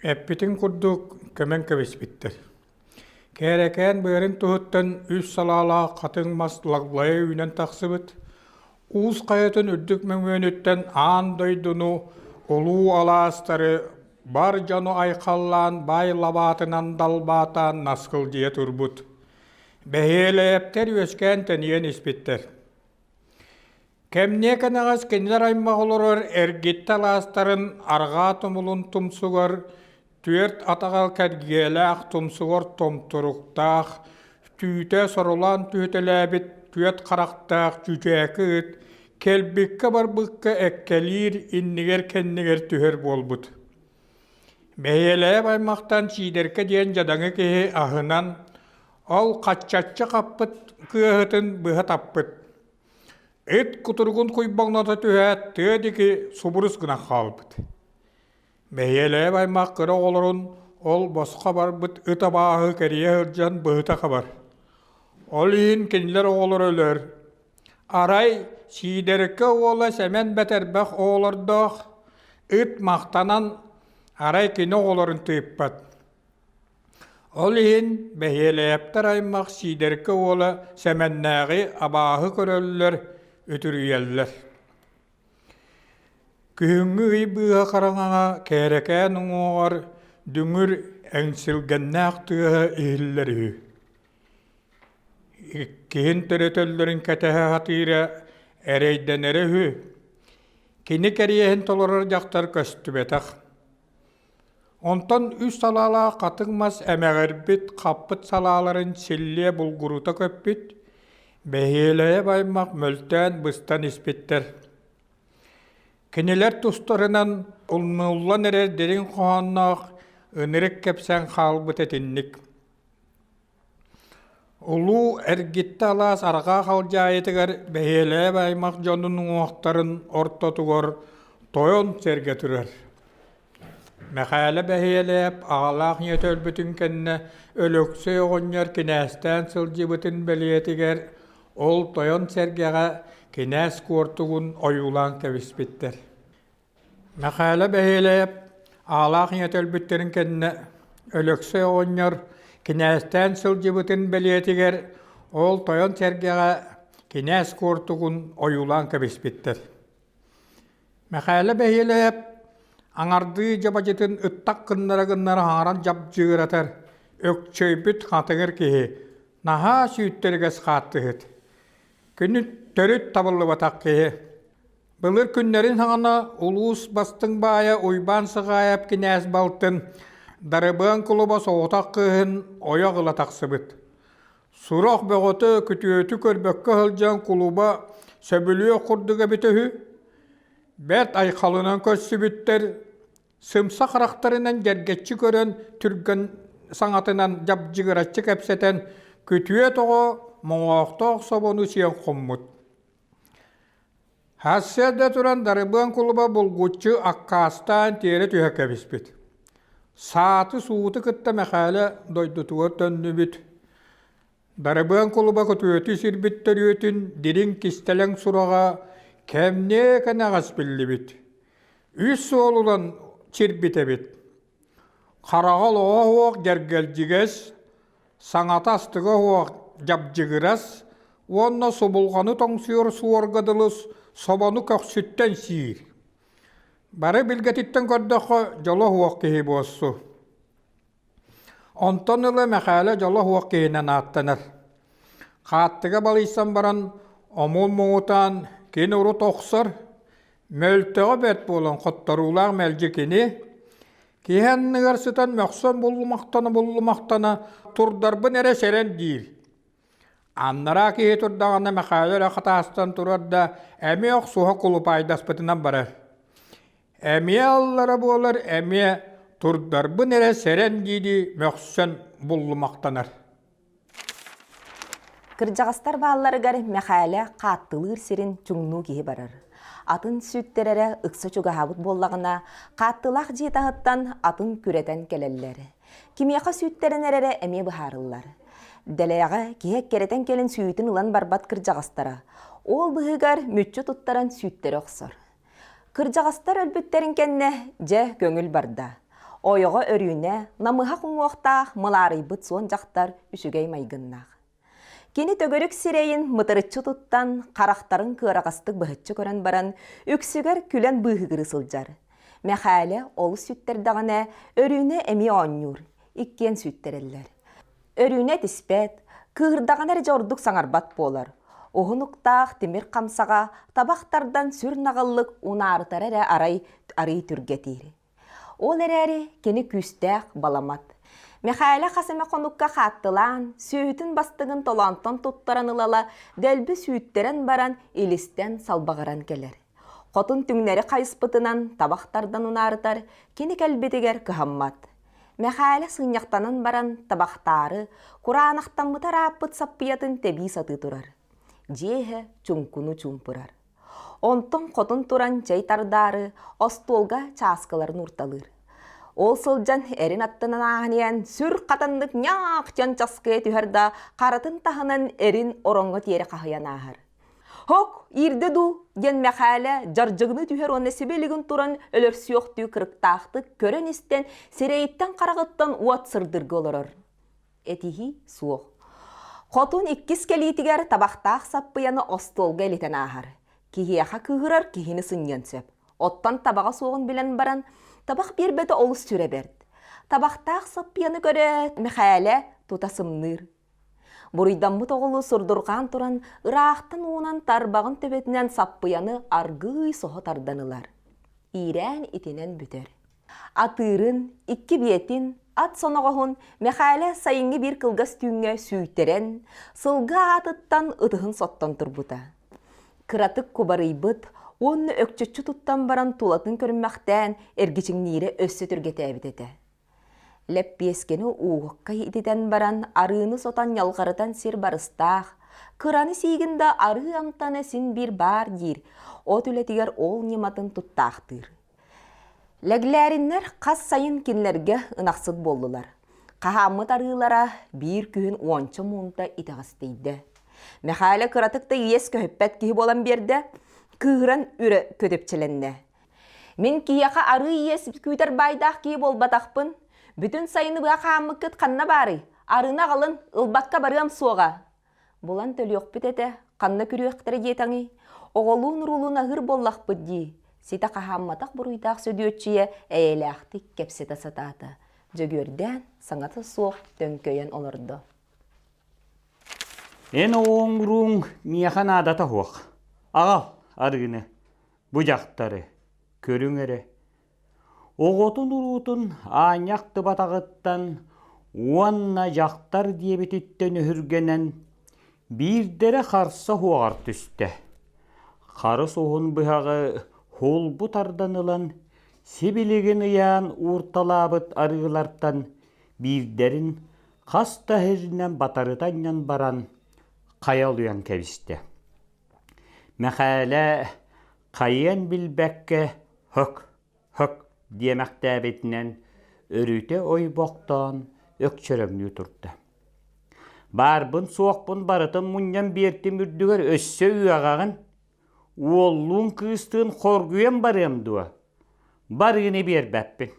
Eppitin kurduk kömen köbespittir. Kereken böğün tuhuttan üç salala katın maslaglaya ünen taksıbıt. Uus kayatın ürdük mömönütten an doydunu olu alastarı bar canu aykallan bay labatınan dalbatan naskıl diye turbut. Behiyeleyepter ösken teniyen ispittir. Kemne kanağız kendiler aymaq olurur ergitte alastarın arga tumulun tumsugar tüert atagal kergiyelaq tumsugar tomturuktaq tüyte sorulan tüytelebit tüet qaraqtaq cücekit kelbikke barbıkka ekkelir inniger kenniger tüher bolbut. Behiyeleye baymaqtan çiğderke diyen jadanı kehe ahınan ol qaççatça qappıt kıyahıtın bıha tappıt. Et kuturgun kuybağnata tühet tüyediki suburus gına qalbıt. Behiyeleye baymaq kıra olurun ol bosqa barbıt ıtabahı keriye hırcan bıhıta kabar. Ol ihin kendiler oğulur ölür. Aray siderke oğula semen beterbaq oğulurdaq. It maqtanan aray kini oğulurun tıyıppat. Ol ihin behiyeleyepter aymaq siderke oğula semennägi abahı körölülür, ötürüyeller. Kühüngü bıha karaŋaŋa kerekän uŋuar düŋür eňsilgennäk tыaha ihilleri. Kihin töretöllerin ketehe hatyra ereýdenere hü. Kini keriýehin tolorar jaktar köstübetak. Ondan üç salala katıŋmas emegerbit kappıt salaların silliye bulguruta köppüt. Behiyeleye baymak möltän bıstan ispittir. Kiniler tustarınan ulnullan erer derin koğannaq ınırık kepsen halbıt etinlik. Ulu ergitte alas arga halcayetigar behiyeleye baymak jonun uğuqtarın ortotugor toyon serge türer. Mekale behiyeleyip ağalaq niyetöl bütün kenne ölökse oğunyer kinästen sılcıbıtın beliyetiger ol toyon sergege kinäs kuortugun oyulan kevispittir. Mekale behiyeleyip ağalaq niyetöl bütterin kenne ölökse oğunyer kinästen sılcıbıtın beliyetiger ol toyon sergege kinäs kuortugun oyulan kevispittir. Mekale behiyeleyip aňardy jabajytyn ıttak gynlara haran jabjyratar. Ökçöýbüt hatyňyr kihi. Naha süýtterges hattyhyt. Günü törüt tabylly batak kihi. Bylyr günlerin haňana ulus bastyň baýa uýban sygaýap kinäs baltyn. Darabyan kluba soğutak kyhyn oya gylataksıbyt. Suraq bögoty kütüýeti körbekkä hyljan kluba söbülüýe kurduga bitehü. Bet aykalınan kössübütter, sımsa karakterinden gergetçi gören türgen sanatınan jabjygyratçy kepseten kütüye toğu moğoqtoq sobonu siyen kommut. Hassede turan darıbıan kuluba bulgutçu akkastan tiyere tühe kebispit. Saatı suutu kıtta mekale doydutuğa döndübüt. Darıbıan kuluba kütüyeti sirbitteriyötün dirin kistelen surağa kemne kanagas billibit. Üç soğululan çirbitebit. Karagal oğuk gergelciges, sanata astıga oğuk jabjygyras, onna sobulgany toňsuyor suwargadylys sobonu köksütten siir. Bari bilgetitten gördökö jolo oğuk kehi bossu. Onton ılı mekale jolo oğuk kehinen attanır. Kattıga balıysan baran omul moğutan kini uru toqsar, möltöge bet bolan qottarulaq meljikini, kihenniger sıtan mökson bullumaktana turdarbın ere seren değil. Annara kihi turdağına mekayere qatastan turar da emi oq suha kulup aydaspıtınan barar. Emi allara bolar, emi turdarbın ere seren değil mökson bullumaktanar. Kırjağıstar bağlıları mekale qattılır sirin çuңnu kihi barar. Atın sütterere ıksa çugahabut bollağına qattılaq jitahıttan atın küreten kelelleri. Kimiyaka sütterin erere emi bıharıllar. Deleyağa kihek kereten kelen süyütün ulan barbat kırjağıstara. Ol bıhıgar mütçü tuttaran sütteri oqsar. Kırjağıstar ölbütterin kenne je göngül barda. Ойоға өрүүне, намыға құңуақтақ мыларыйбыт суон жақтар үшігей майгыннақ. Кені төгөрік сирейін мұтырытчы тұттан, қарақтарын кырағастық бұхытчы көрін баран, үксігер күлен бұғығыры сылжар. Мәхәлі олы сүттердағына өрүүне әмі оңнюр, иккен сүттерелер. Өрүүне тіспет, кығырдағанар жордық саңарбат болар. Оғынықтақ темір қамсаға табақтардан сүр нағылық унарытары арай түргетері. Ол әрәрі кені күстәқ баламат. Мәхәлі қасыма қоныққа қаттылан, сүйітін бастығын толантан тұттаран ылала, дәлбі сүйіттерін баран, елістен салбағыран келер. Қотын түңнері қайыспытынан табақтардан унарытар, кені кәлбетігер кыхаммат. Мәхәлі сыңяқтанын баран табақтары, құранақтан мұтар аппыт саппиятын тәбі саты тұрар. Жейхі чүңкуну чүмпырар. Онтың қотын туран чайтардары, остолға часкаларын ұрталыр. Ол сылжан әрін аттынан ағыниян сүр қатандық няқ жан чаская түхарда қаратын тағынан әрін оронғы тері қағыян ағыр. Хоқ, ирді ду, ген мәқәлі жаржығыны түхер оны себелігін туран өлір сүйоқтүй кіріктақты көрін істен серейттен қарағыттан уат сырдырғы олырыр. Этихи суық. Қотын иккіз кәлейтігер табақтақ саппыяны остолға елетен ағыр. Кихияқа кығырар, кихіні сынген сөп. Оттан табаға соғын білен баран, табақ бір бәді олыс сүре берді. Табақтақ саппияны көрет, мәхәлі тұтасымныр. Бұрыйдан бұт оғылы сұрдырған тұран, ұрақтан оңан тарбағын төбетінен саппияны аргый соғы тарданылар. Ирән итінен бүтер. Атырын, икки бетін, ат соноғығын мәхәлі сайыңы бір кылғас түйінге сүйтерен, сылға атыттан ұтығын соттан тұрбыта. Кыратык кубарыйбыт, оны өкчөтчү туттан баран тулатын көрінмәқтен әргечіңнері өссі түрге тәбітеті. Ләппескені уғыққа етеден баран арыны сотан ялғарыдан сер барыстақ, кыраны сейгінді ары амтаны син бір бар дир, о түлетігер ол нематын туттақтыр. Ләгләрінлер қас сайын кенлерге ынақсыд болдылар. Қағамыт арылара бір күйін уанчы мұнта итағыстейді. Мәхәлі кыратықта ес көппәт кейі болан берді, күйірін үрі көтепчіленді. Мен кейяқа ары ес көйтер байдақ кейі болбатақпын, бүтін сайыны бұға қамықыт қанна бары, арына қалын ұлбаққа барығам соға. Болан төлі оқ бітеті, қанна күрі өқтірі етаңы, оғылуын рулуын ағыр боллақ бұдди. Сита қағамматақ бұруйдақ сөдіөтшіе әйелі ақтық кепсеті сататы. Жөгерден саңаты соқ төнкөйен олырды. Эн оңруң мияхан адата хоқ. Ағал арғыны, бұжақтары, көріңері. Оғытын ұруытын аңяқты батағыттан, уанна жақтар дебетіттен үргенен, бірдері қарсы хоғар түсті. Қары соғын бұхағы хол бұтарданылан, себелеген ұян ұрталабыт арғылартан, бірдерін қаста херінен батарытаннан баран, қаял ұян кәбісті. Мәхәлі қайын білбәкке хөк демәқтәбетінен өріте ой боқтан өкчөрөңні тұрды. Барбын соқпын барытын мұннан бертім үрдігер өссө үйағағын, олуң кыстын қоргуен барымдуа. Барғыны бербәппін.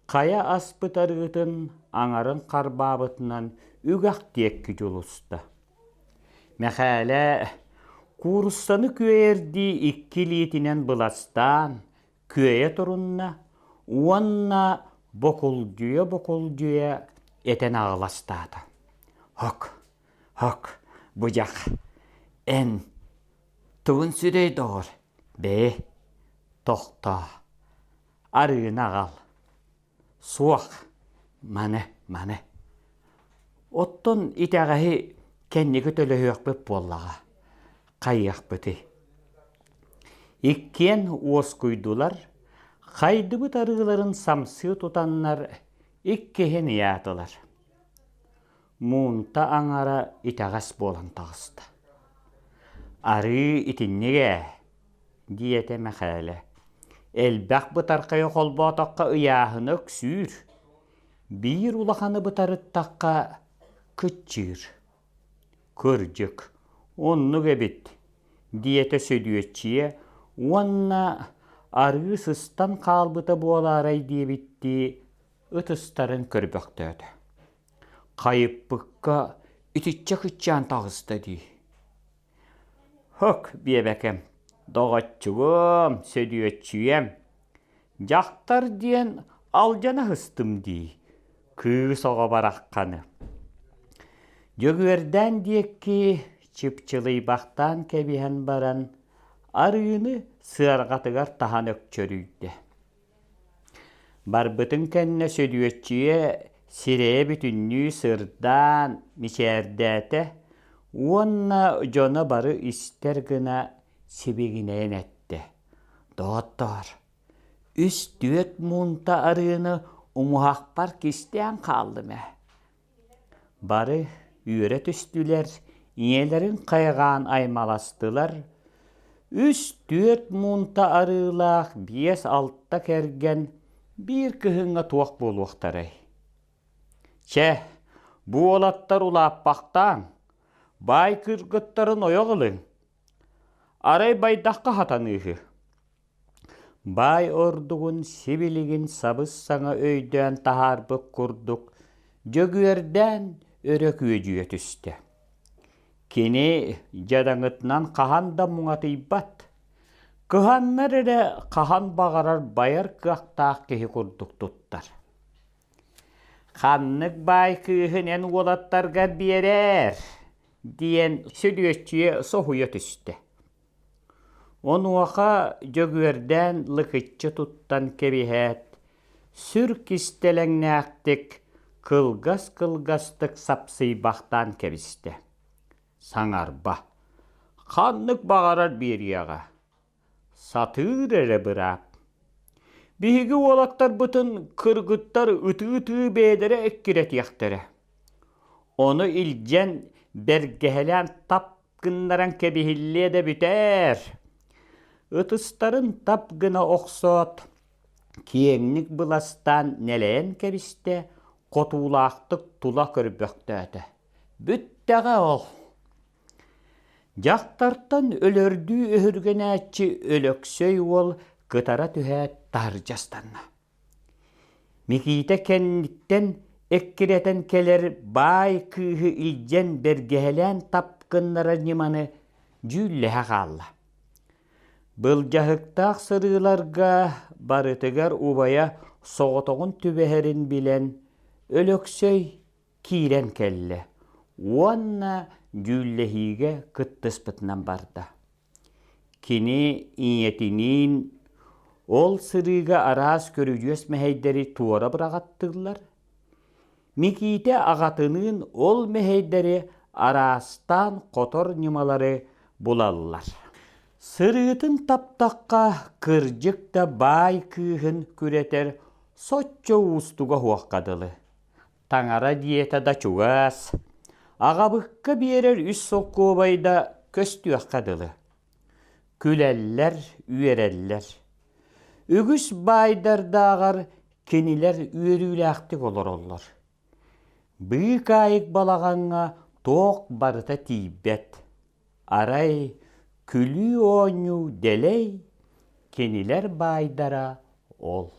Қая аспыт арғытын аңарын қарбабытынан үгақ теккі жолысты. Мәхәлі курыстаны көерді иккилетінен бұластан, көе тұрынна, уанна бокулдуя етен ағыластады. Хок, бұжақ, ән, тұғын сүрей доғыр, бе, тоқта, арығын ағал, суақ, маны. Оттон итағағы кәннегі төлі өкпіп боллаға, қайық бұты. Иккен уос күйдулар, қайды бұт арығыларын самсы тұтаннар, иккеген ятылар. Мұнта аңара итағас болан тағысты. Ары итіннеге, диете мәхәлі. Әлбәқ бұтарқайы қолбатаққа ұяғыны өксүр. Бір улақаны бұтарыттаққа күтчір. Көржік, онны кәбет, диете сөдіетчие, уанна арғы сыстан қалбыта буаларай диебитти ытыстарын көрбөктөөдө. Кайыппыкка итичче кыччаан тагысты дии. Хок биебекем, доғатчугум, сөдүөтчүем, жақтар диен алжана хыстым дии, кыыс оға бараққаны. Жөгүерден диекки чыпчылый бақтан кебиһен баран, арыыны сыарғатыгар тахан өкчөрүйді. Барбытын кәнне сөдүөтчүе сирее бүтүннүү сырдан мичээрдээте, уонна жона бары истер гына себегинен этти. Доттор, үс-түөт мунта арыыны умуақпар кистен қалдыме. Бары үйрі түстілер, иелерін қайған аймаластылар, үс-түөт мунта арыылақ 5-6 керген бір кыһыңа туақ болуақтарай. Че, бу олаттар улап бақтан, бай кыргыттарын ойоғылың. Арай байдаққа хатаныығы. Бай ордуғын сибилигин сабыс саңа өйден тахарбық курдук, жөгүерден өрөк өйдүйе түсті. Кені жадаңытынан қаханда мұңатыйбат. Кыханнар әрі қахан бағарар байар кықтақ кехи курдук туттар. Ханнык бай кыхынен олаттарға берер, диен сөдүөтчүе соһуя түсті. Онуаха жөгүерден лыкытчы туттан кебиһэт, сүр кистелеңнээктик кылгас-кылгастык сапсыйбахтан кебисте. Саңарба, ханнык бағарар берияға. Сатыр әрі бұрап. Биһиги олаттар бұтын кыргыттар ыты-ыты бейдері эккирет яқтары. Оны илжен бергәһелән тапкыннаран кебиһилле де бүтер. Ытыстарын тапгына оқсот, киеңник бұластан нелен кебісте котулақтық тула көрбөктөді. Бүттәға ол. Жақтартан өлөрдүү өһүрген әтчі өлөксөй ол кытара түхәт таржастанна. Миките кенниттен эккиретен келер бай кыһы илжен бергәһелән тапкыннара ниманы жүлләһә қалла. Бұл жахықтақ сырыларға барытыгар убая соғытығын түбәһәрін білен өлөксөй кирен келле. Уанна жүлләһиге кыттыспытынан барда. Кини иетинин ол сырыга арас көрүжөс мәһәйдери туора бырағаттылар. Миките ағатынын ол мәһәйдери арастан котор нималары булаллар. Сырытын таптаққа кыржыкта бай кыһын күретер сотчо устуга хуаққадылы. Таңара диетада чугас, ағабыққа берер үс соққу байда көстүаққадылы. Күләлләр, үйерелләр. Үгіс байдардағар кенилер үйеріләқтік олар олар. Бұйық айық балағанға тоқ барыта тейбет. Арай күлі оңу делей кенилер байдара ол.